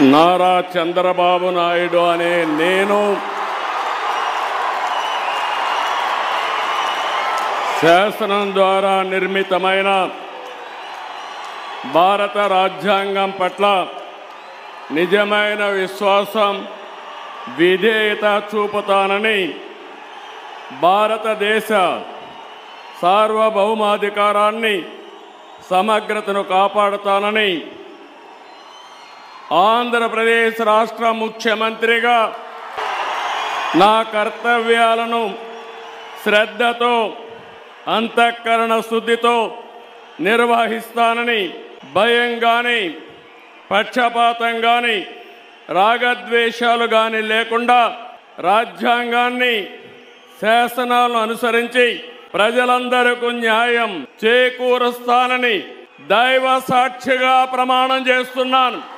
నారా చంద్రబాబు నాయుడు అనే నేను శాసనం ద్వారా నిర్మితమైన భారత రాజ్యాంగం పట్ల నిజమైన విశ్వాసం, విధేయత చూపుతానని, భారతదేశ సార్వభౌమాధికారాన్ని, సమగ్రతను కాపాడుతానని ఆంధ్రప్రదేశ్ రాష్ట్ర ముఖ్యమంత్రిగా నా కర్తవ్యాలను శ్రద్ధతో, అంతఃకరణ శుద్ధితో నిర్వహిస్తానని, భయం గాని, పక్షపాతం గాని, రాగద్వేషాలు గాని లేకుండా రాజ్యాంగాన్ని, శాసనాలను అనుసరించి ప్రజలందరికీ న్యాయం చేకూరుస్తానని దైవ సాక్షిగా ప్రమాణం చేస్తున్నాను.